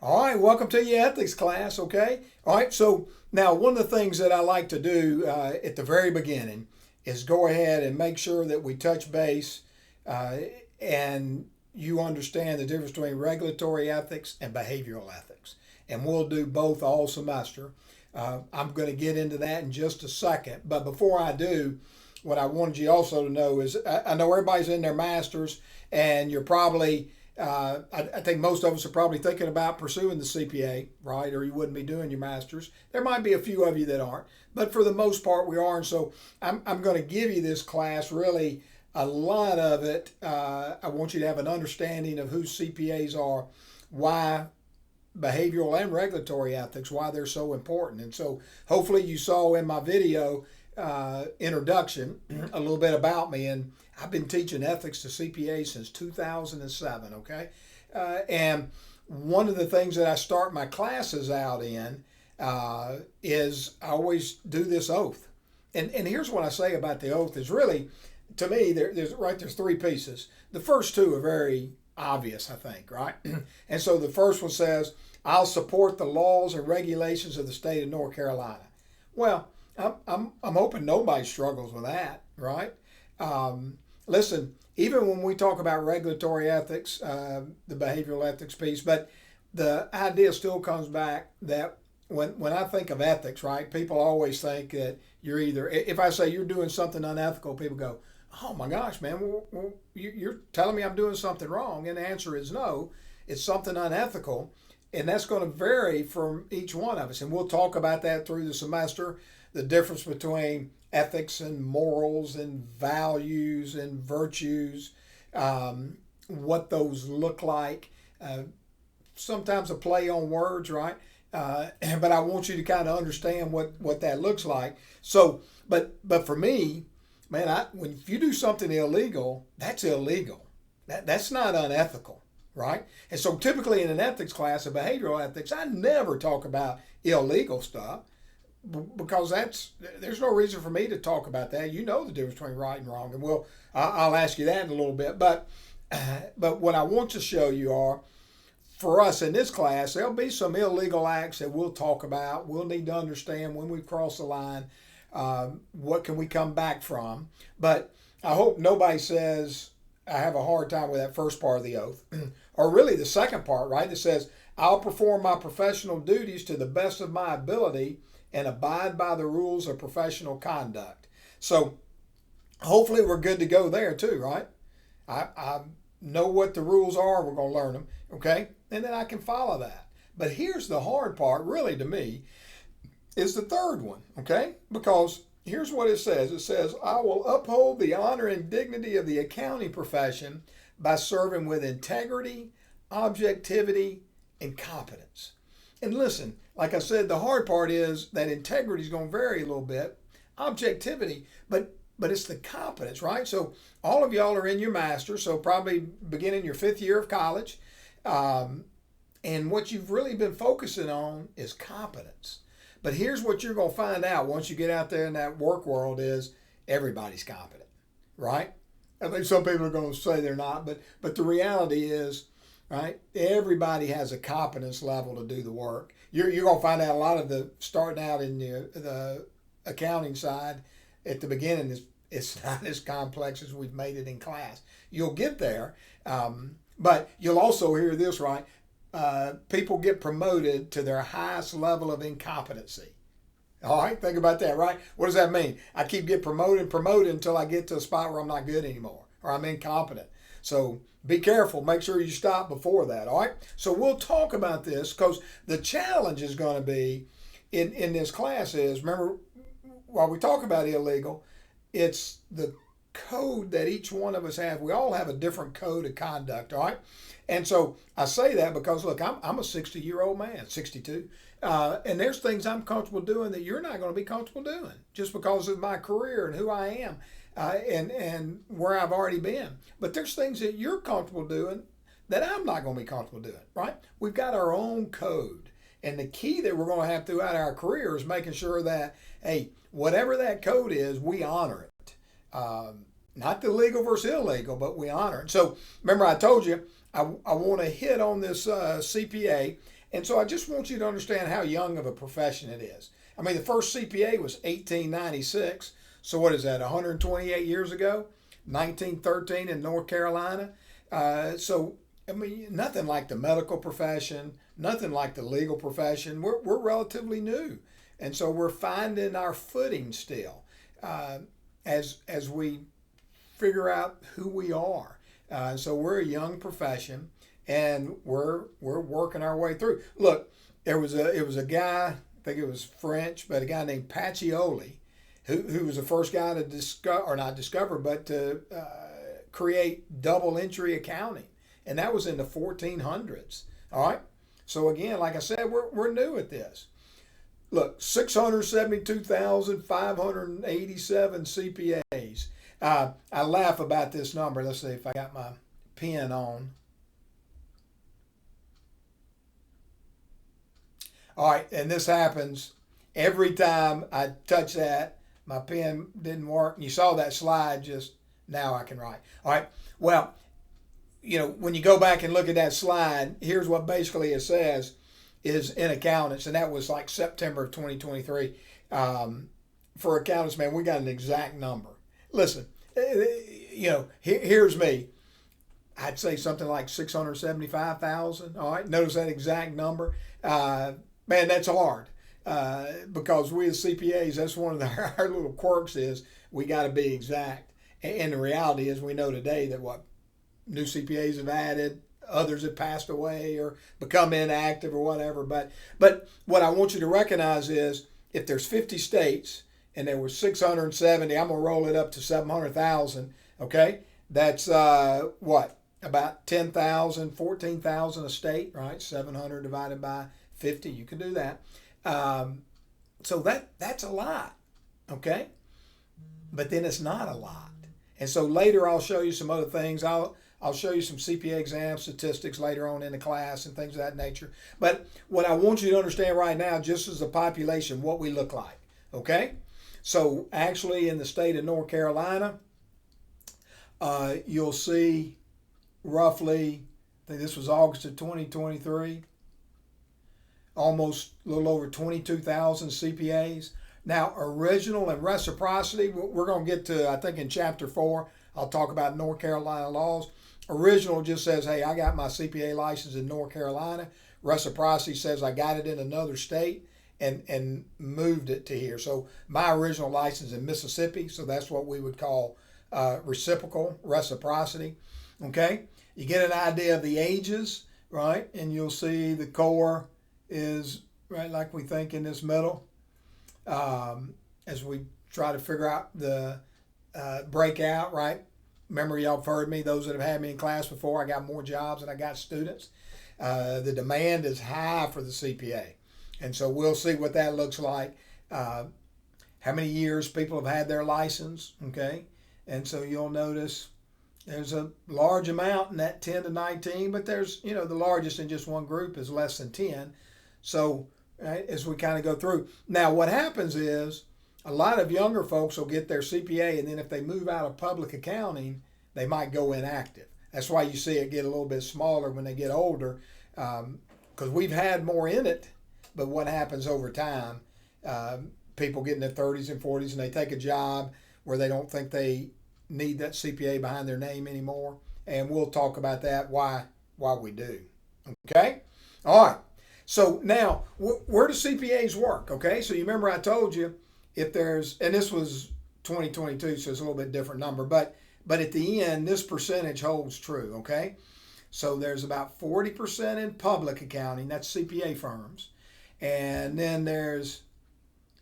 All right, welcome to your ethics class, okay? All right, so now one of the things that I like to do at the very beginning is go ahead and make sure that we touch base uh, and you understand the difference between regulatory ethics and behavioral ethics. And we'll do both all semester. I'm going to get into that in just a second, but before I do, what I wanted you also to know is I know everybody's in their masters and you're probably I think most of us are probably thinking about pursuing the CPA, right? Or you wouldn't be doing your master's. There might be a few of you that aren't, but for the most part, we are. And so I'm going to give you this class really a lot of it. I want you to have an understanding of who CPAs are, why behavioral and regulatory ethics, why they're so important. And so hopefully you saw in my video introduction a little bit about me. And I've been teaching ethics to CPAs since 2007, okay? And one of the things that I start my classes out in is I always do this oath. And here's what I say about the oath is really, to me, there's three pieces. The first two are very obvious, I think, right? And so the first one says, I'll support the laws and regulations of the state of North Carolina. Well, I'm hoping nobody struggles with that, right? Listen, even when we talk about regulatory ethics, the behavioral ethics piece, but the idea still comes back that when I think of ethics, right, people always think that you're either, if I say you're doing something unethical, people go, oh my gosh, man, well, you're telling me I'm doing something wrong. And the answer is no, it's something unethical. And that's going to vary from each one of us. And we'll talk about that through the semester, the difference between ethics and morals and values and virtues, what those look like. Sometimes a play on words, right? But I want you to kind of understand what that looks like. So, but for me, man, if you do something illegal, that's illegal. That's not unethical, right? And so typically in an ethics class of behavioral ethics, I never talk about illegal stuff because there's no reason for me to talk about that. You know the difference between right and wrong, and I'll ask you that in a little bit. But what I want to show you are, for us in this class, there'll be some illegal acts that we'll talk about. We'll need to understand when we cross the line, what can we come back from. But I hope nobody says, I have a hard time with that first part of the oath, or really the second part, right? That says, I'll perform my professional duties to the best of my ability and abide by the rules of professional conduct. So hopefully we're good to go there too, right? I know what the rules are. We're going to learn them, okay? And then I can follow that. But here's the hard part, really, to me, is the third one, okay? Because here's what it says. It says, I will uphold the honor and dignity of the accounting profession by serving with integrity, objectivity, and competence. And listen, like I said, the hard part is that integrity is going to vary a little bit, objectivity, but it's the competence, right? So all of y'all are in your master's, so probably beginning your fifth year of college. And what you've really been focusing on is competence. But here's what you're going to find out once you get out there in that work world is everybody's competent, right? I think some people are going to say they're not, but the reality is, right, everybody has a competence level to do the work. You're going to find out a lot of the starting out in the accounting side at the beginning it's not as complex as we've made it in class. You'll get there, but you'll also hear this, right? People get promoted to their highest level of incompetency. All right, think about that, right? What does that mean? I keep getting promoted until I get to a spot where I'm not good anymore or I'm incompetent. So be careful. Make sure you stop before that, all right? So we'll talk about this because the challenge is going to be in this class is, remember, while we talk about illegal, it's the code that each one of us have. We all have a different code of conduct, all right? And so I say that because, look, I'm a 60-year-old man, 62, and there's things I'm comfortable doing that you're not going to be comfortable doing just because of my career and who I am and where I've already been. But there's things that you're comfortable doing that I'm not going to be comfortable doing, right? We've got our own code. And the key that we're going to have throughout our career is making sure that, hey, whatever that code is, we honor it. Not the legal versus illegal, but we honor it. So remember I told you, I want to hit on this CPA, And so I just want you to understand how young of a profession it is. I mean, the first CPA was 1896. So what is that, 128 years ago? 1913 in North Carolina. So, I mean, nothing like the medical profession, nothing like the legal profession. We're relatively new. And so we're finding our footing still as we figure out who we are. So we're a young profession, and we're working our way through. Look, it was a guy, I think it was French, but a guy named Pacioli, who was the first guy to discover, or not discover, but to create double entry accounting, and that was in the 1400s. All right. So again, like I said, we're new at this. Look, 672,587 CPAs. I laugh about this number. Let's see if I got my pen on. All right, and this happens every time I touch that. My pen didn't work. You saw that slide just now. I can write. All right. Well, when you go back and look at that slide, here's what basically it says is in accountants, and that was like September of 2023. For accountants, man, we got an exact number. Listen, here's me. I'd say something like 675,000. All right. Notice that exact number. Man, that's hard. Because we as CPAs, that's one of our little quirks is we got to be exact. And the reality is we know today that new CPAs have added, others have passed away or become inactive or whatever. But what I want you to recognize is if there's 50 states and there were 670, I'm going to roll it up to 700,000, okay? That's what? About 10,000, 14,000 a state, right? 700 divided by 50, you can do that. So that's a lot, okay? But then it's not a lot. And so later I'll show you some other things. I'll show you some CPA exam statistics later on in the class and things of that nature. But what I want you to understand right now, just as a population, what we look like, okay? So actually in the state of North Carolina, you'll see roughly, I think this was August of 2023, almost a little over 22,000 CPAs. Now, original and reciprocity, we're going to get to, I think in chapter 4, I'll talk about North Carolina laws. Original just says, hey, I got my CPA license in North Carolina. Reciprocity says I got it in another state and moved it to here. So my original license in Mississippi, so that's what we would call reciprocal, reciprocity. Okay? You get an idea of the ages, right? And you'll see the core is right like we think in this middle. As we try to figure out the breakout, right? Remember, y'all have heard me, those that have had me in class before, I got more jobs than I got students. The demand is high for the CPA. And so we'll see what that looks like. How many years people have had their license, okay? And so you'll notice there's a large amount in that 10 to 19, but there's, the largest in just one group is less than 10. So right, as we kind of go through. Now, what happens is a lot of younger folks will get their CPA, and then if they move out of public accounting, they might go inactive. That's why you see it get a little bit smaller when they get older, because we've had more in it. But what happens over time, people get in their 30s and 40s, and they take a job where they don't think they need that CPA behind their name anymore. And we'll talk about that, why we do. Okay? All right. So now, where do CPAs work? Okay, so you remember I told you if there's, and this was 2022, so it's a little bit different number, but at the end, this percentage holds true, okay? So there's about 40% in public accounting, that's CPA firms, and then there's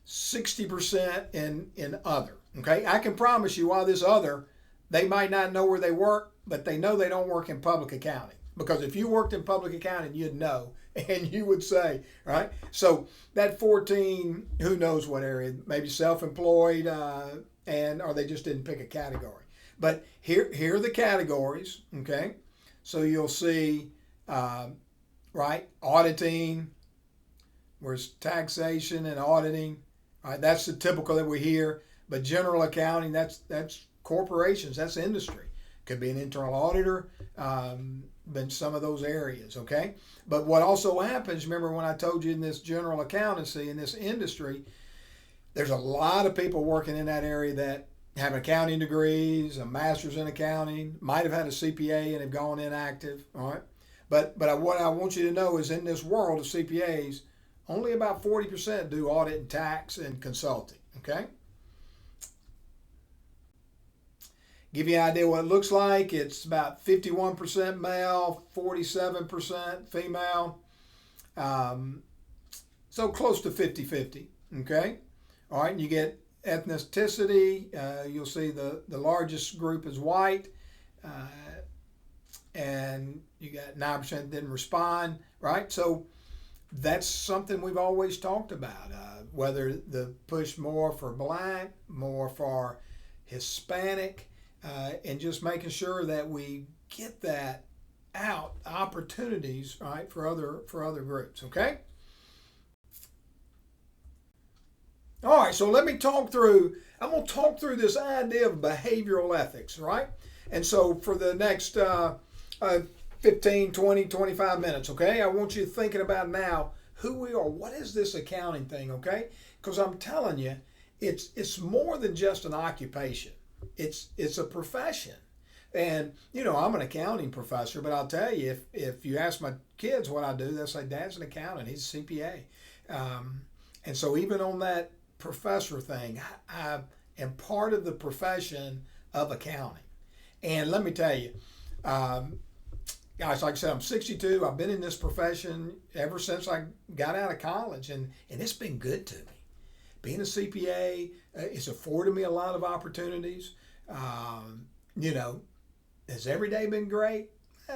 60% in other, okay? I can promise you while this other, they might not know where they work, but they know they don't work in public accounting. Because if you worked in public accounting, you'd know, and you would say, right? So that 14, who knows what area, maybe self-employed, or they just didn't pick a category. But here are the categories, okay? So you'll see, right, auditing, where's taxation and auditing, right? That's the typical that we hear. But general accounting, that's corporations, that's industry. Could be an internal auditor, than some of those areas, okay? But what also happens, remember when I told you in this general accountancy, in this industry, there's a lot of people working in that area that have accounting degrees, a master's in accounting, might have had a CPA and have gone inactive, all right? But what I want you to know is in this world of CPAs, only about 40% do audit and tax and consulting, okay? Give you an idea what it looks like. It's about 51% male, 47% female. So close to 50-50, okay? All right, and you get ethnicity. You'll see the largest group is white. And you got 9% didn't respond, right? So that's something we've always talked about, whether the push more for black, more for Hispanic, and just making sure that we get that out, opportunities, right, for other groups, okay? All right, so let me talk through, I'm going to talk through this idea of behavioral ethics, right? And so for the next 15, 20, 25 minutes, okay? I want you thinking about now who we are. What is this accounting thing, okay? Because I'm telling you, it's more than just an occupation. It's a profession. And, you know, I'm an accounting professor, but I'll tell you, if you ask my kids what I do, they'll say, Dad's an accountant. He's a CPA. And so even on that professor thing, I am part of the profession of accounting. And let me tell you, guys, like I said, I'm 62. I've been in this profession ever since I got out of college, and it's been good to me. Being a CPA, it's afforded me a lot of opportunities. You know, has every day been great?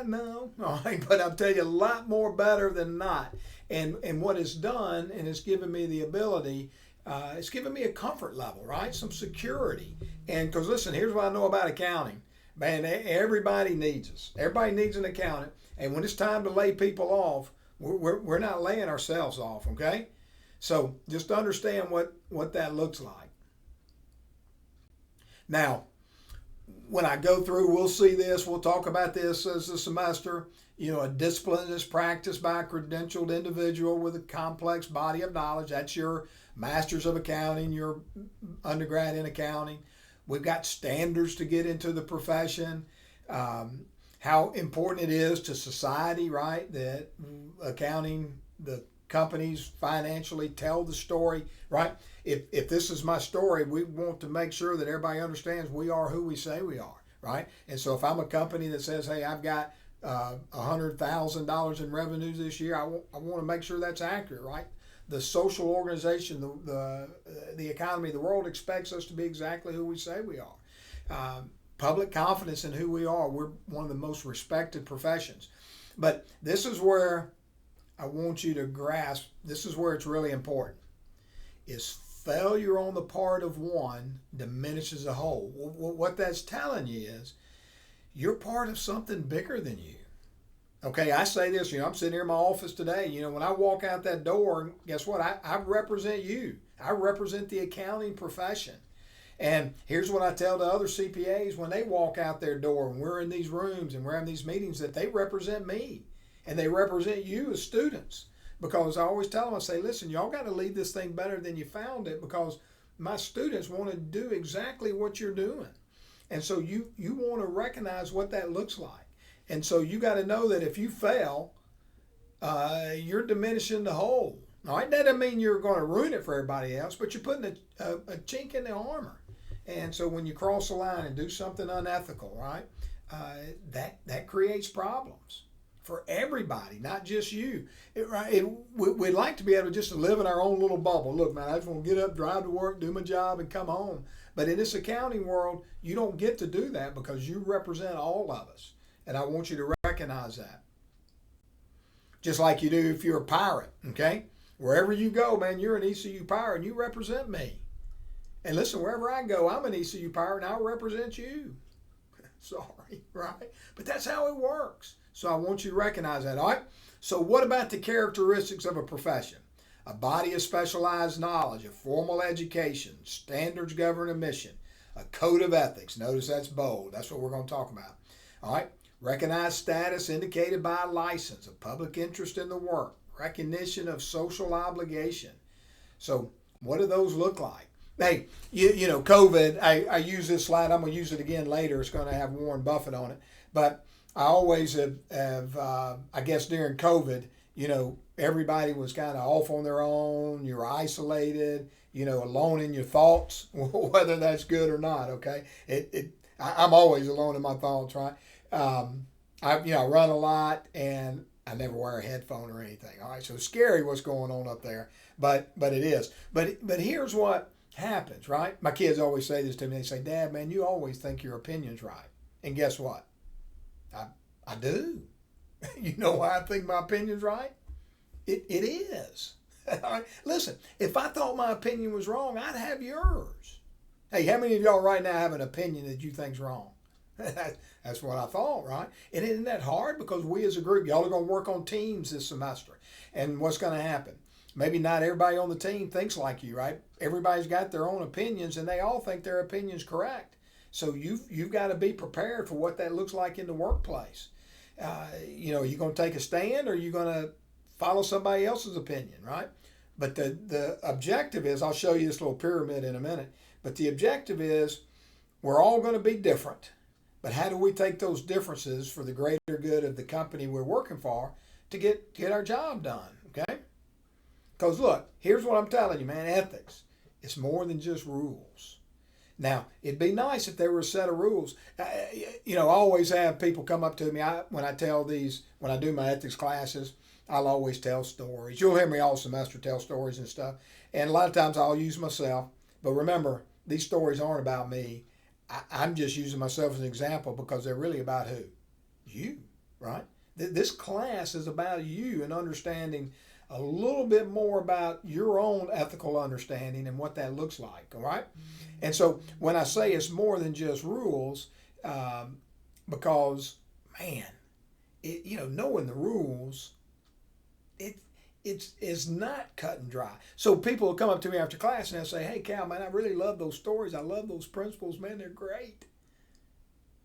No, all right, but I'll tell you a lot more better than not. And what it's done, and it's given me the ability, it's given me a comfort level, right? Some security. And because listen, here's what I know about accounting. Man, everybody needs us. Everybody needs an accountant. And when it's time to lay people off, we're not laying ourselves off, okay? So just understand what that looks like. Now, when I go through, we'll see this, we'll talk about this as a semester. You know, a discipline is practiced by a credentialed individual with a complex body of knowledge. That's your master's of accounting, your undergrad in accounting. We've got standards to get into the profession, how important it is to society, right? That accounting, the companies financially tell the story, right? If this is my story, we want to make sure that everybody understands we are who we say we are, right? And so if I'm a company that says, hey, I've got $100,000 in revenues this year, I want to make sure that's accurate, right? The social organization, the economy, the world expects us to be exactly who we say we are. Public confidence in who we are. We're one of the most respected professions. But this is where I want you to grasp, this is where it's really important, is failure on the part of one diminishes the whole. What that's telling you is you're part of something bigger than you. Okay, I say this, you know, I'm sitting here in my office today. You know, when I walk out that door, guess what? I represent you. I represent the accounting profession. And here's what I tell the other CPAs when they walk out their door and we're in these rooms and we're having these meetings, that they represent me and they represent you as students. Because I always tell them, I say, listen, y'all got to leave this thing better than you found it, because my students want to do exactly what you're doing. And so you want to recognize what that looks like. And so you got to know that if you fail, you're diminishing the whole. All right, that doesn't mean you're going to ruin it for everybody else, but you're putting a chink in the armor. And so when you cross the line and do something unethical, right, that creates problems for everybody, not just you. We'd like to be able to just live in our own little bubble. Look, man, I just want to get up, drive to work, do my job, and come home. But in this accounting world, you don't get to do that because you represent all of us. And I want you to recognize that. Just like you do if you're a pirate, okay? Wherever you go, man, you're an ECU pirate and you represent me. And listen, wherever I go, I'm an ECU pirate and I'll represent you. Sorry, right? But that's how it works. So I want you to recognize that, all right? So what about the characteristics of a profession? A body of specialized knowledge, a formal education, standards govern a mission, a code of ethics. Notice that's bold. That's what we're going to talk about. All right? Recognized status indicated by a license, of public interest in the work, recognition of social obligation. So what do those look like? Hey, you know, COVID, I use this slide. I'm going to use it again later. It's going to have Warren Buffett on it. But I always have I guess during COVID, you know, everybody was kind of off on their own. You're isolated, you know, alone in your thoughts, whether that's good or not, okay? I'm always alone in my thoughts, right? I run a lot and I never wear a headphone or anything. All right, so it's scary what's going on up there, but it is. But here's what happens, right? My kids always say this to me. They say, "Dad, man, you always think your opinion's right." And guess what? I do. You know why I think my opinion's right? It is. All right? Listen, if I thought my opinion was wrong, I'd have yours. Hey, how many of y'all right now have an opinion that you think's wrong? That's what I thought, right? And isn't that hard? Because we as a group, y'all are going to work on teams this semester. And what's going to happen? Maybe not everybody on the team thinks like you, right? Everybody's got their own opinions, and they all think their opinion's correct. So you've got to be prepared for what that looks like in the workplace. You know, are you going to take a stand, or are you going to follow somebody else's opinion, right? But the objective is, I'll show you this little pyramid in a minute, but the objective is we're all going to be different. But how do we take those differences for the greater good of the company we're working for to get our job done, okay? Because look, here's what I'm telling you, man, ethics. It's more than just rules. Now, it'd be nice if there were a set of rules. You know, I always have people come up to me when I do my ethics classes, I'll always tell stories. You'll hear me all semester tell stories and stuff. And a lot of times I'll use myself. But remember, these stories aren't about me. I'm just using myself as an example because they're really about who? You, right? This class is about you and understanding a little bit more about your own ethical understanding and what that looks like, all right? And so when I say it's more than just rules, because, man, knowing the rules, it's not cut and dry. So people will come up to me after class and they'll say, "Hey, Cal, man, I really love those stories. I love those principles, man. They're great."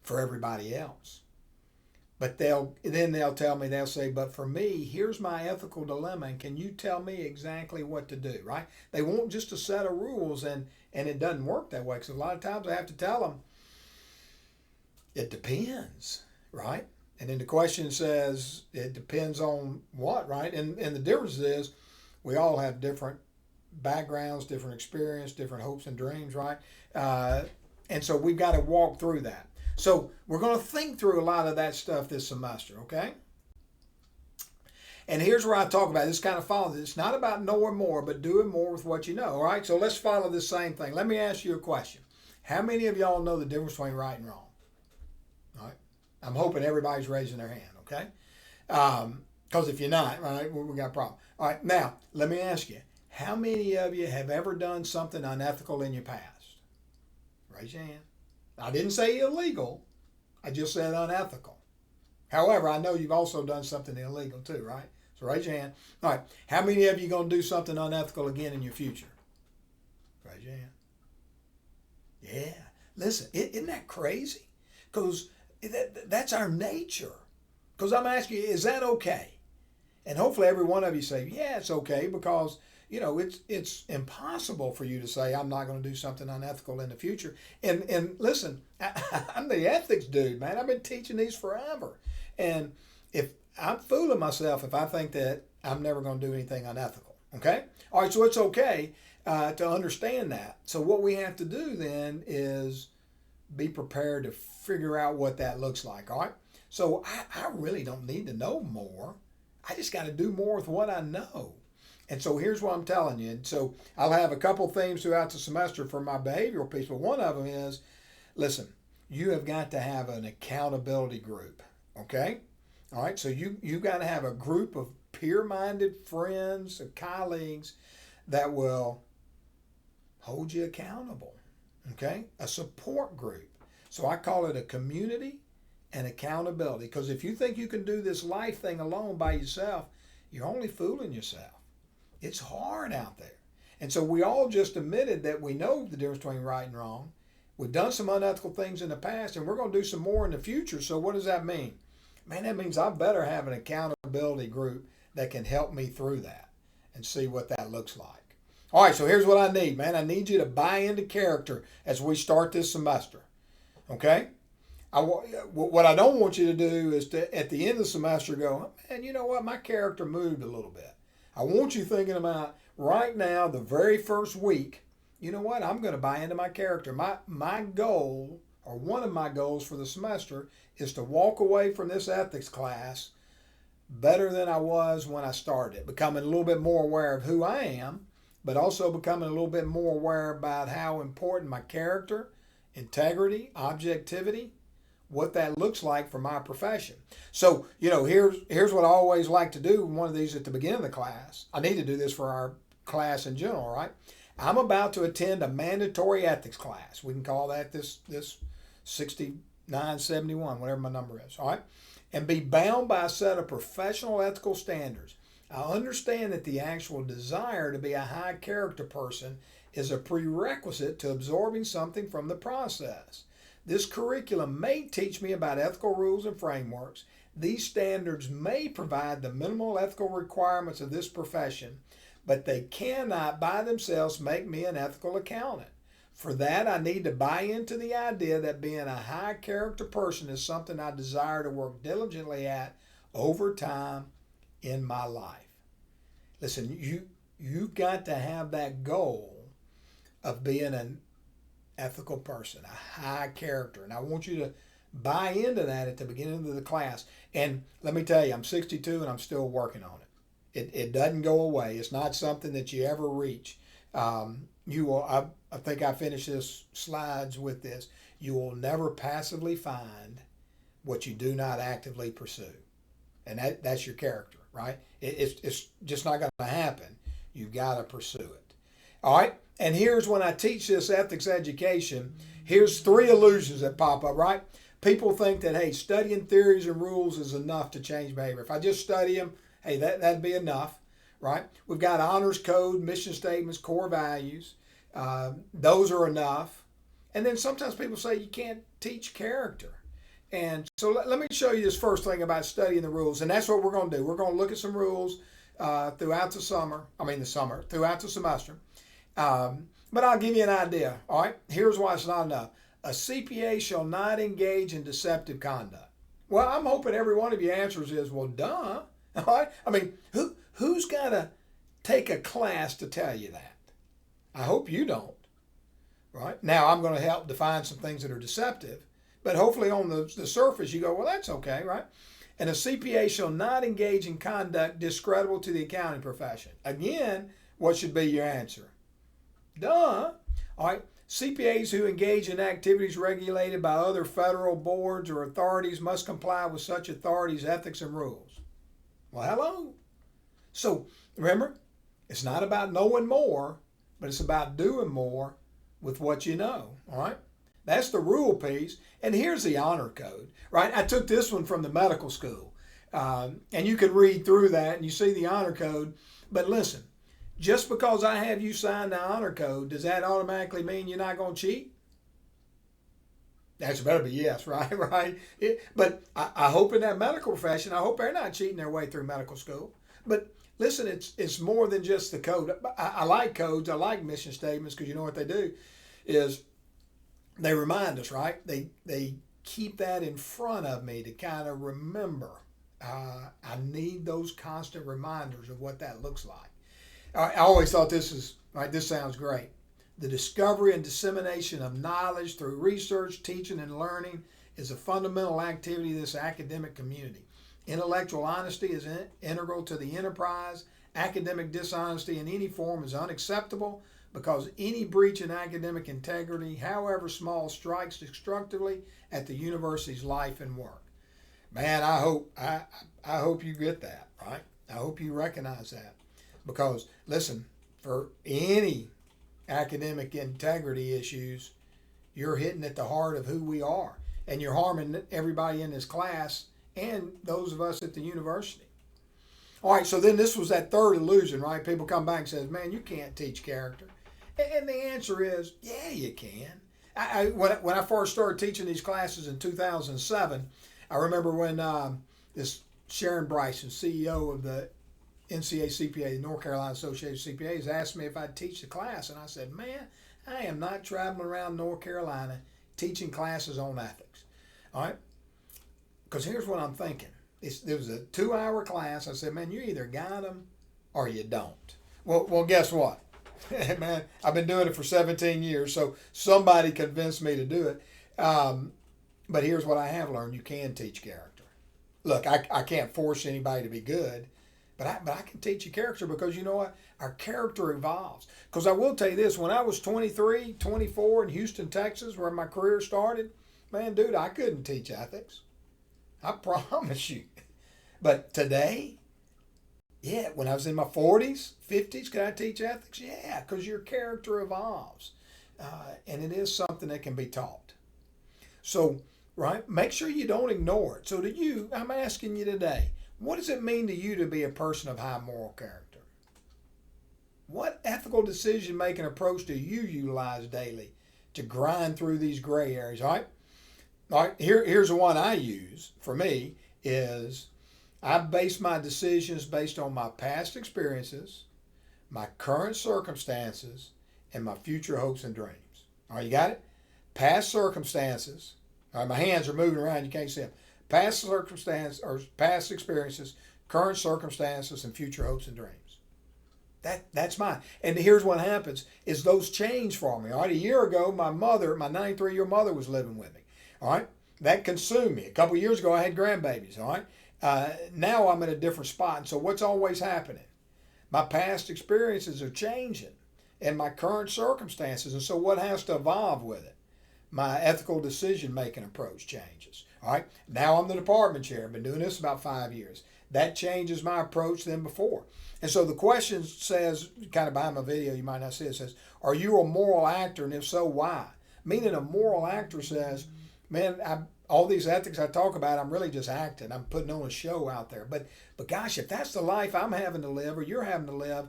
For everybody else. But they'll tell me, they'll say, "But for me, here's my ethical dilemma, and can you tell me exactly what to do," right? They want just a set of rules, and it doesn't work that way. Because a lot of times I have to tell them, it depends, right? And then the question says, it depends on what, right? And the difference is, we all have different backgrounds, different experience, different hopes and dreams, right? And so we've got to walk through that. So we're going to think through a lot of that stuff this semester, okay? And here's where I talk about it. This kind of follows. It's not about knowing more, but doing more with what you know, all right? So let's follow this same thing. Let me ask you a question. How many of y'all know the difference between right and wrong? All right? I'm hoping everybody's raising their hand, okay? Because if you're not, right, we got a problem. All right, now, let me ask you. How many of you have ever done something unethical in your past? Raise your hand. I didn't say illegal. I just said unethical. However, I know you've also done something illegal too, right? So raise your hand. All right. How many of you going to do something unethical again in your future? Raise your hand. Yeah. Listen, isn't that crazy? Because that's our nature. Because I'm asking you, is that okay? And hopefully every one of you say, yeah, it's okay, because it's impossible for you to say, I'm not going to do something unethical in the future. And listen, I'm the ethics dude, man. I've been teaching these forever. And if I'm fooling myself if I think that I'm never going to do anything unethical, okay? All right, so it's okay to understand that. So what we have to do then is be prepared to figure out what that looks like, all right? So I really don't need to know more. I just got to do more with what I know. And so here's what I'm telling you. And so I'll have a couple themes throughout the semester for my behavioral piece, but one of them is, listen, you have got to have an accountability group, okay? All right, so you've got to have a group of peer-minded friends, or colleagues that will hold you accountable, okay? A support group. So I call it a community and accountability, because if you think you can do this life thing alone by yourself, you're only fooling yourself. It's hard out there. And so we all just admitted that we know the difference between right and wrong, We've done some unethical things in the past, and we're going to do some more in the future. So what does that mean? Man, that means I better have an accountability group that can help me through that and see what that looks like. All right, so here's what I need, man. I need you to buy into character as we start this semester. Okay? What I don't want you to do is to, at the end of the semester, go, man, you know what? My character moved a little bit. I want you thinking about right now, the very first week, you know what? I'm going to buy into my character. My goal, or one of my goals for the semester, is to walk away from this ethics class better than I was when I started, becoming a little bit more aware of who I am, but also becoming a little bit more aware about how important my character, integrity, objectivity, what that looks like for my profession. So, here's what I always like to do in one of these at the beginning of the class. I need to do this for our class in general, right? I'm about to attend a mandatory ethics class. We can call that this 6971, whatever my number is, all right? And be bound by a set of professional ethical standards. I understand that the actual desire to be a high character person is a prerequisite to absorbing something from the process. This curriculum may teach me about ethical rules and frameworks. These standards may provide the minimal ethical requirements of this profession, but they cannot by themselves make me an ethical accountant. For that, I need to buy into the idea that being a high character person is something I desire to work diligently at over time in my life. Listen, you've got to have that goal of being an ethical person, a high character. And I want you to buy into that at the beginning of the class. And let me tell you, I'm 62 and I'm still working on it. It doesn't go away. It's not something that you ever reach. You will. I think I finished this slides with this. You will never passively find what you do not actively pursue, and that's your character, right? It's just not going to happen. You've got to pursue it. All right. And here's when I teach this ethics education. Here's 3 illusions that pop up. Right? People think that hey, studying theories and rules is enough to change behavior. If I just study them, hey, that'd be enough, right? We've got honors code, mission statements, core values. Those are enough. And then sometimes people say you can't teach character. And so let me show you this first thing about studying the rules. And that's what we're going to do. We're going to look at some rules throughout the semester. But I'll give you an idea, all right? Here's why it's not enough. A CPA shall not engage in deceptive conduct. Well, I'm hoping every one of your answers is, well, duh. All right? I mean, who's got to take a class to tell you that? I hope you don't, right? Now, I'm going to help define some things that are deceptive, but hopefully on the surface you go, well, that's okay, right? And a CPA shall not engage in conduct discreditable to the accounting profession. Again, what should be your answer? Duh. All right. CPAs who engage in activities regulated by other federal boards or authorities must comply with such authorities' ethics and rules. Well, hello. So remember, it's not about knowing more, but it's about doing more with what you know. All right. That's the rule piece. And here's the honor code, right? I took this one from the medical school. And you can read through that and you see the honor code. But listen, just because I have you sign the honor code, does that automatically mean you're not going to cheat? That's better be yes, right? Right. But I hope in that medical profession, I hope they're not cheating their way through medical school. But listen, it's more than just the code. I like codes. I like mission statements because you know what they do is they remind us, right? They keep that in front of me to kind of remember. I need those constant reminders of what that looks like. I always thought this sounds great. The discovery and dissemination of knowledge through research, teaching, and learning is a fundamental activity of this academic community. Intellectual honesty is integral to the enterprise. Academic dishonesty in any form is unacceptable because any breach in academic integrity, however small, strikes destructively at the university's life and work. Man, I hope you get that, right? I hope you recognize that. Because, listen, for any academic integrity issues, you're hitting at the heart of who we are. And you're harming everybody in this class and those of us at the university. All right, so then this was that third illusion, right? People come back and says, man, you can't teach character. And the answer is, yeah, you can. When I first started teaching these classes in 2007, I remember when this Sharon Bryson, CEO of the NCACPA, North Carolina Association of CPAs, asked me if I'd teach the class, and I said, man, I am not traveling around North Carolina teaching classes on ethics. All right? Because here's what I'm thinking. There was a 2-hour class. I said, man, you either got them or you don't. Well, guess what? Man, I've been doing it for 17 years, so somebody convinced me to do it. But here's what I have learned. You can teach character. Look, I can't force anybody to be good, but I can teach you character because you know what? Our character evolves. Because I will tell you this, when I was 23, 24 in Houston, Texas, where my career started, man, dude, I couldn't teach ethics. I promise you. But today, yeah, when I was in my 40s, 50s, could I teach ethics? Yeah, because your character evolves. And it is something that can be taught. So, right, make sure you don't ignore it. So to you, I'm asking you today, what does it mean to you to be a person of high moral character? What ethical decision-making approach do you utilize daily to grind through these gray areas? All right, here's the one I use for me is I base my decisions based on my past experiences, my current circumstances, and my future hopes and dreams. All right, you got it? Past circumstances. All right, my hands are moving around. You can't see them. Past circumstances or past experiences, current circumstances, and future hopes and dreams. That's mine. And here's what happens is those change for me. All right, a year ago, my 93-year mother was living with me. All right, that consumed me. A couple of years ago, I had grandbabies. All right, now I'm in a different spot. And so what's always happening? My past experiences are changing and my current circumstances. And so what has to evolve with it? My ethical decision-making approach changes. All right, now I'm the department chair. I've been doing this about 5 years. That changes my approach than before. And so the question says, kind of behind my video, you might not see it, says, are you a moral actor? And if so, why? Meaning a moral actor says, man, all these ethics I talk about, I'm really just acting. I'm putting on a show out there. But gosh, if that's the life I'm having to live or you're having to live,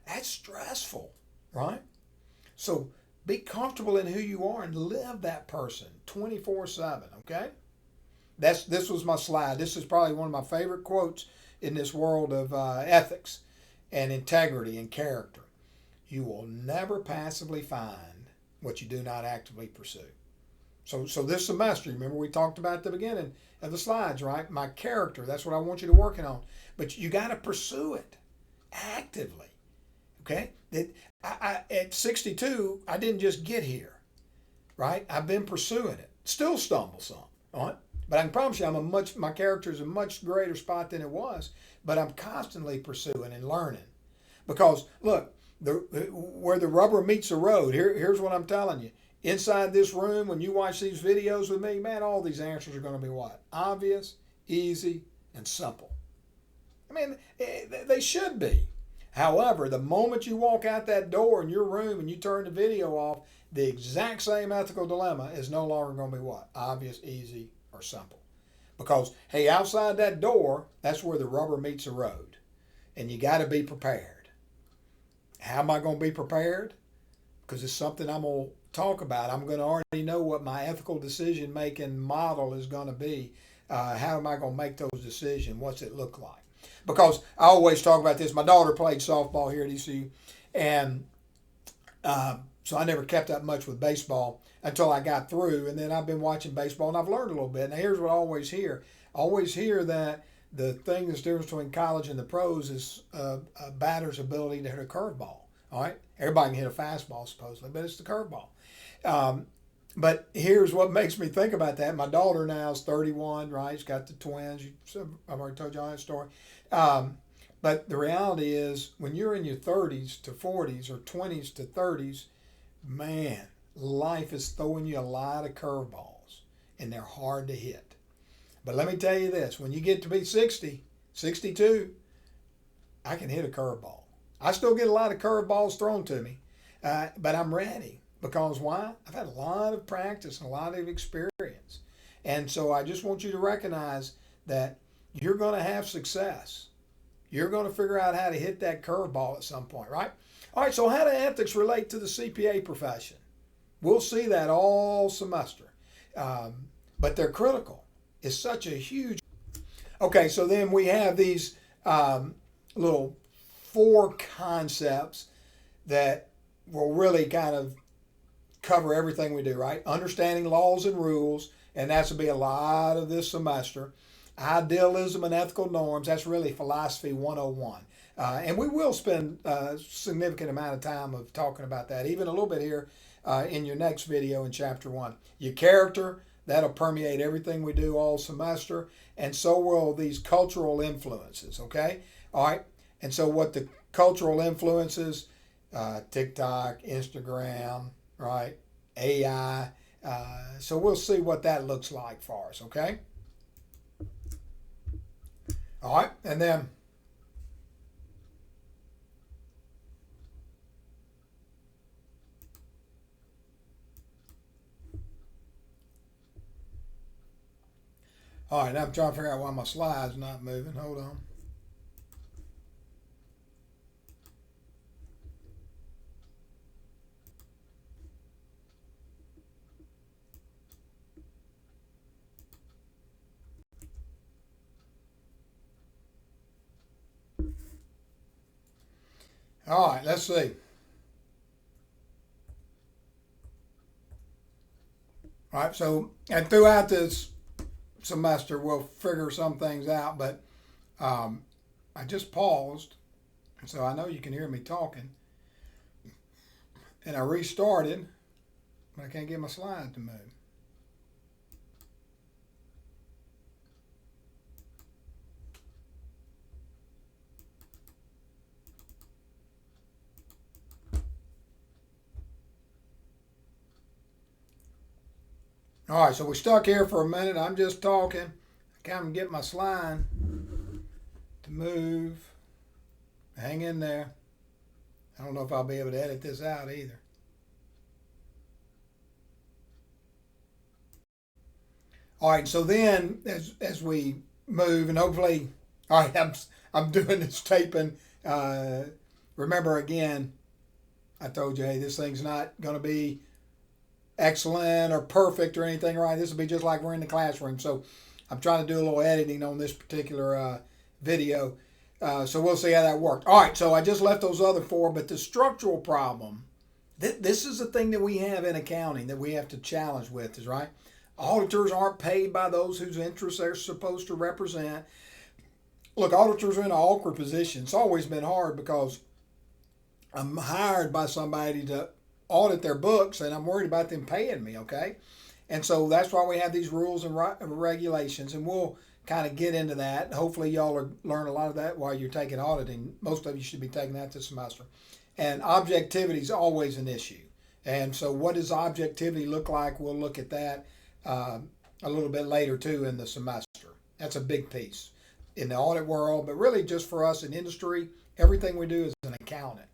that's stressful, right? So be comfortable in who you are and live that person 24/7, okay? This was my slide. This is probably one of my favorite quotes in this world of ethics and integrity and character. You will never passively find what you do not actively pursue. So this semester, remember we talked about at the beginning of the slides, right? My character, that's what I want you to work on. But you got to pursue it actively, okay? At 62, I didn't just get here, right? I've been pursuing it. Still stumble some, all right? But I can promise you my character is a much greater spot than it was, but I'm constantly pursuing and learning. Because, look, where the rubber meets the road, here's what I'm telling you. Inside this room, when you watch these videos with me, man, all these answers are going to be what? Obvious, easy, and simple. I mean, they should be. However, the moment you walk out that door in your room and you turn the video off, the exact same ethical dilemma is no longer going to be what? Obvious, easy, or simple. Because, hey, outside that door, that's where the rubber meets the road. And you got to be prepared. How am I going to be prepared? Because it's something I'm going to talk about. I'm going to already know what my ethical decision-making model is going to be. How am I going to make those decisions? What's it look like? Because I always talk about this. My daughter played softball here at ECU, and so I never kept up much with baseball until I got through, and then I've been watching baseball, and I've learned a little bit. Now, here's what I always hear. I always hear that the thing that's different between college and the pros is a batter's ability to hit a curveball. All right? Everybody can hit a fastball, supposedly, but it's the curveball. But here's what makes me think about that. My daughter now is 31, right? She's got the twins. I've already told you all that story. But the reality is when you're in your 30s to 40s or 20s to 30s, man, life is throwing you a lot of curveballs, and they're hard to hit. But let me tell you this. When you get to be 60, 62, I can hit a curveball. I still get a lot of curveballs thrown to me, but I'm ready. Because why? I've had a lot of practice and a lot of experience. And so I just want you to recognize that you're going to have success. You're going to figure out how to hit that curveball at some point, right? All right, so how do ethics relate to the CPA profession? We'll see that all semester. But they're critical. It's such a huge. Okay, so then we have these little 4 concepts that will really kind of cover everything we do, right? Understanding laws and rules, and that's will be a lot of this semester. Idealism and ethical norms, that's really philosophy 101. And we will spend a significant amount of time of talking about that, even a little bit here in your next video in chapter 1. Your character, that'll permeate everything we do all semester, and so will these cultural influences, okay? All right, and so what the cultural influences, TikTok, Instagram, right, AI, so we'll see what that looks like for us, okay? All right, and then all right, now I'm trying to figure out why my slide's not moving. Hold on. All right, let's see. All right, so and throughout this semester we'll figure some things out, but I just paused, so I know you can hear me talking, and I restarted, but I can't get my slide to move. All right, so we're stuck here for a minute. I'm just talking. I can't get my slide to move. Hang in there. I don't know if I'll be able to edit this out either. All right, so then as we move, and hopefully, all right, I'm doing this taping. Remember again, I told you, hey, this thing's not going to be excellent or perfect or anything, right? This will be just like we're in the classroom. So I'm trying to do a little editing on this particular video. So we'll see how that worked. All right, so I just left those other 4, but the structural problem, this is the thing that we have in accounting that we have to challenge with, is right. Auditors aren't paid by those whose interests they're supposed to represent. Look, auditors are in an awkward position. It's always been hard because I'm hired by somebody to audit their books, and I'm worried about them paying me, okay? And so that's why we have these rules and regulations, and we'll kind of get into that. Hopefully y'all learn a lot of that while you're taking auditing. Most of you should be taking that this semester. And objectivity is always an issue. And so what does objectivity look like? We'll look at that a little bit later too in the semester. That's a big piece in the audit world, but really just for us in industry, everything we do is an accountant.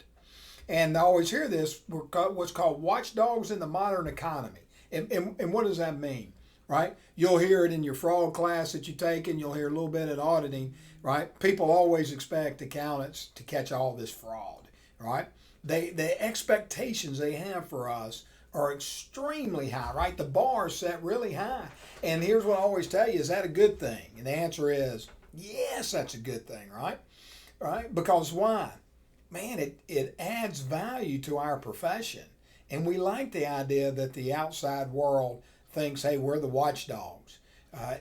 And I always hear this, we're what's called watchdogs in the modern economy. And what does that mean, right? You'll hear it in your fraud class that you take, and you'll hear a little bit in auditing, right? People always expect accountants to catch all this fraud, right? The expectations they have for us are extremely high, right? The bar is set really high. And here's what I always tell you, is that a good thing? And the answer is, yes, that's a good thing, right? Right? Because why? Man, it adds value to our profession. And we like the idea that the outside world thinks, hey, we're the watchdogs.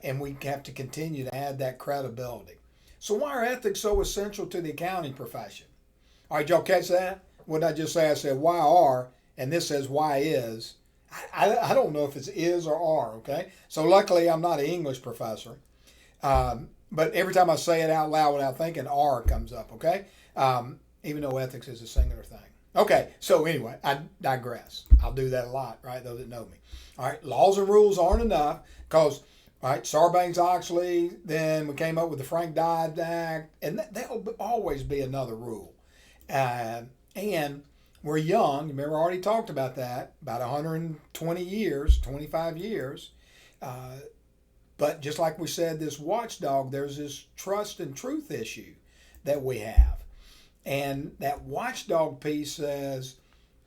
And we have to continue to add that credibility. So why are ethics so essential to the accounting profession? All right, y'all catch that? What did I just say? I said why are, and this says why is. I don't know if it's is or are, okay? So luckily I'm not an English professor. But every time I say it out loud without thinking, are comes up, okay? Even though ethics is a singular thing. Okay, so anyway, I digress. I'll do that a lot, right? Those that know me. All right, laws and rules aren't enough because, all right, Sarbanes-Oxley, then we came up with the Frank-Dodd Act, and that'll always be another rule. And we're young. Remember, I already talked about that, about 120 years, 25 years. But just like we said, this watchdog, there's this trust and truth issue that we have. And that watchdog piece says,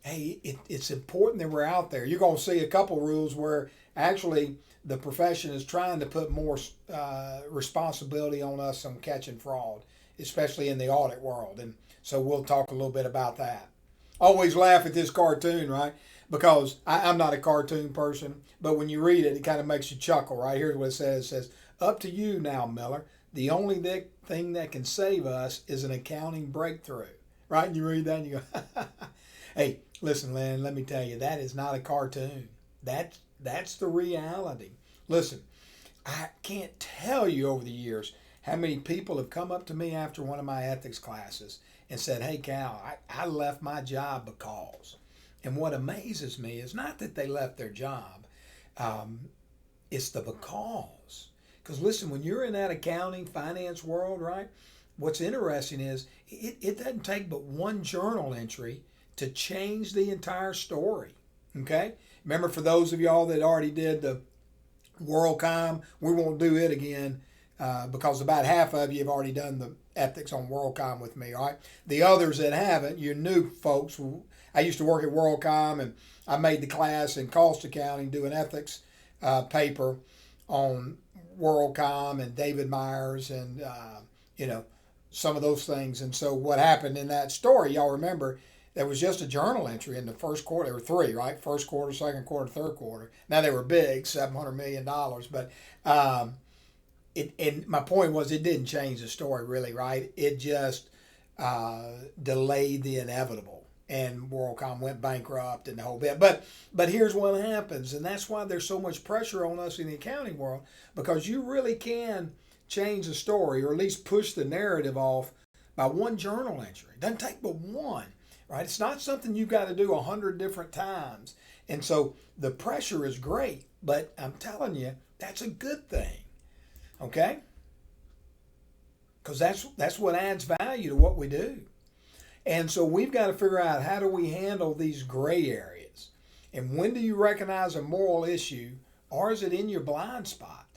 hey, it's important that we're out there. You're going to see a couple rules where actually the profession is trying to put more responsibility on us on catching fraud, especially in the audit world. And so we'll talk a little bit about that. Always laugh at this cartoon, right? Because I'm not a cartoon person, but when you read it, it kind of makes you chuckle, right? Here's what it says. It says, up to you now, Miller. The only thing that can save us is an accounting breakthrough, right? And you read that and you go, hey, listen, Lynn, let me tell you, that is not a cartoon. That's the reality. Listen, I can't tell you over the years how many people have come up to me after one of my ethics classes and said, hey, Cal, I left my job because. And what amazes me is not that they left their job, it's the because. Because listen, when you're in that accounting, finance world, right, what's interesting is it doesn't take but one journal entry to change the entire story. Okay? Remember, for those of y'all that already did the WorldCom, we won't do it again because about half of you have already done the ethics on WorldCom with me, all right? The others that haven't, you new folks, I used to work at WorldCom and I made the class in cost accounting doing ethics paper on WorldCom and David Myers and, some of those things. And so what happened in that story, y'all remember, there was just a journal entry in the first quarter. There were three, right? First quarter, second quarter, third quarter. Now they were big, $700 million. But and my point was it didn't change the story really, right? It just delayed the inevitable. And WorldCom went bankrupt and the whole bit. But here's what happens. And that's why there's so much pressure on us in the accounting world, because you really can change the story or at least push the narrative off by one journal entry. It doesn't take but one. Right? It's not something you've got to do 100 different times. And so the pressure is great, but I'm telling you, that's a good thing. Okay? Because that's what adds value to what we do. And so we've got to figure out, how do we handle these gray areas? And when do you recognize a moral issue, or is it in your blind spot?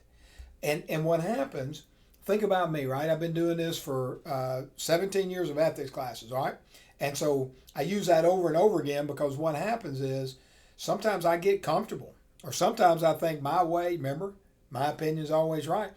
And what happens, think about me, right? I've been doing this for 17 years of ethics classes, all right? And so I use that over and over again, because what happens is sometimes I get comfortable, or sometimes I think my way, remember, my opinion is always right.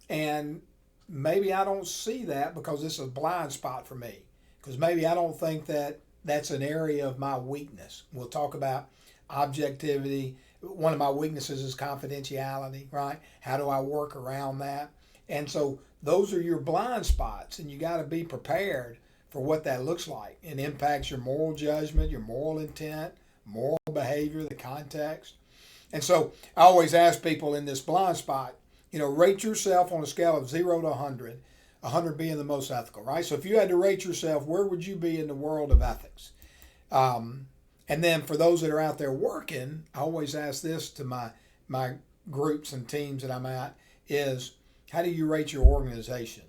And maybe I don't see that because it's a blind spot for me, because maybe I don't think that that's an area of my weakness. We'll talk about objectivity. One of my weaknesses is confidentiality, right? How do I work around that? And so those are your blind spots, and you got to be prepared for what that looks like, and impacts your moral judgment, your moral intent, moral behavior, the context. And so I always ask people in this blind spot, rate yourself on a scale of 0 to 100, 100 being the most ethical, right? So if you had to rate yourself, where would you be in the world of ethics? And then for those that are out there working, I always ask this to my groups and teams that I'm at is, how do you rate your organization?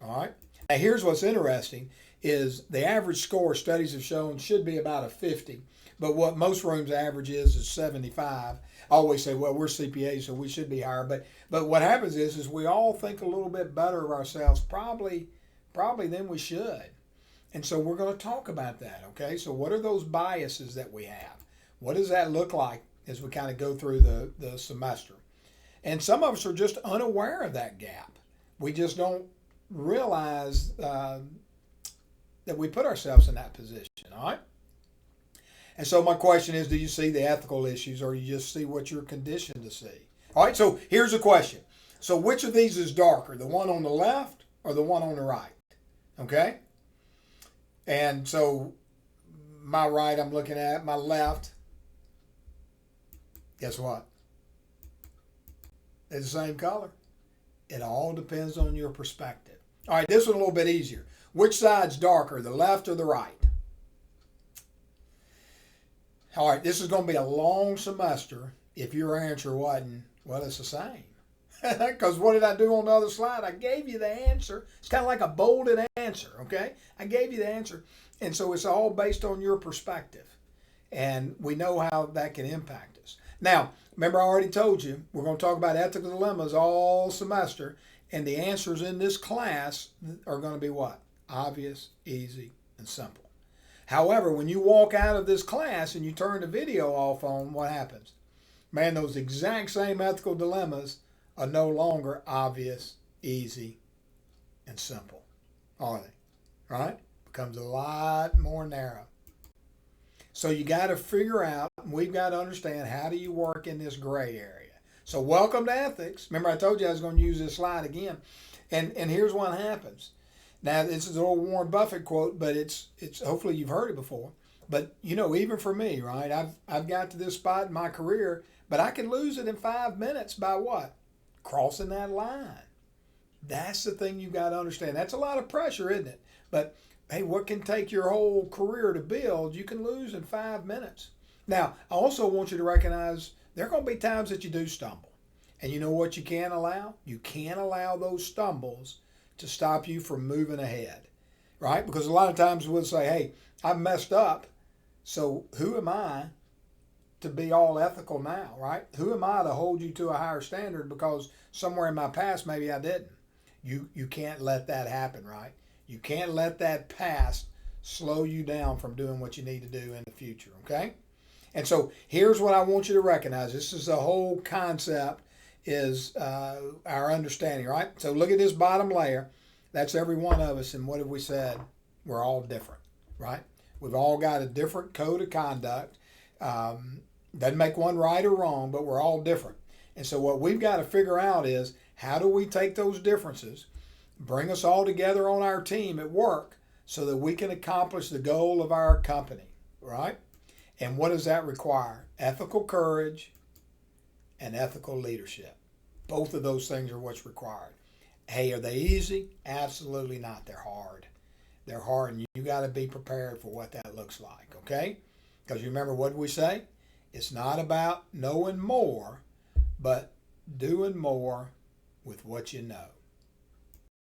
All right. Now here's what's interesting is the average score, studies have shown, should be about a 50. But what most rooms average is 75. I always say, well, we're CPAs, so we should be higher. But what happens is we all think a little bit better of ourselves, probably than we should. And so we're going to talk about that, okay? So what are those biases that we have? What does that look like as we kind of go through the semester? And some of us are just unaware of that gap. We just don't realize that we put ourselves in that position, all right? And so my question is, do you see the ethical issues, or you just see what you're conditioned to see? All right, so here's a question. So which of these is darker, the one on the left or the one on the right? Okay? And so my right I'm looking at, my left, guess what? They're the same color. It all depends on your perspective. All right, this one a little bit easier. Which side's darker, the left or the right? All right, this is going to be a long semester if your answer wasn't, well, it's the same. Because what did I do on the other slide? I gave you the answer. It's kind of like a bolded answer, okay? I gave you the answer. And so it's all based on your perspective. And we know how that can impact us. Now, remember I already told you, we're going to talk about ethical dilemmas all semester. And the answers in this class are going to be what? Obvious, easy, and simple. However, when you walk out of this class and you turn the video off on, what happens? Man, those exact same ethical dilemmas are no longer obvious, easy, and simple, are they? Right? Becomes a lot more narrow. So you got to figure out, we've got to understand, how do you work in this gray area? So welcome to ethics. Remember I told you I was going to use this slide again. And here's what happens. Now, this is an old Warren Buffett quote, but it's hopefully you've heard it before. But, you know, even for me, right, I've got to this spot in my career, but I can lose it in 5 minutes by what? Crossing that line. That's the thing you've got to understand. That's a lot of pressure, isn't it? But, hey, what can take your whole career to build, you can lose in 5 minutes. Now, I also want you to recognize there are going to be times that you do stumble. And you know what you can't allow? You can't allow those stumbles to stop you from moving ahead, right? Because a lot of times we'll say, hey, I messed up, so who am I to be all ethical now, right? Who am I to hold you to a higher standard because somewhere in my past maybe I didn't? You can't let that happen, right? You can't let that past slow you down from doing what you need to do in the future, okay? And so here's what I want you to recognize. This is the whole concept, is our understanding, right? So look at this bottom layer. That's every one of us, and what have we said? We're all different, right? We've all got a different code of conduct. Doesn't make one right or wrong, but we're all different. And so what we've got to figure out is, how do we take those differences, bring us all together on our team at work so that we can accomplish the goal of our company, right? And what does that require? Ethical courage and ethical leadership. Both of those things are what's required. Hey, are they easy? Absolutely not. They're hard. They're hard, and you got to be prepared for what that looks like, okay? Because you remember what we say? It's not about knowing more, but doing more with what you know.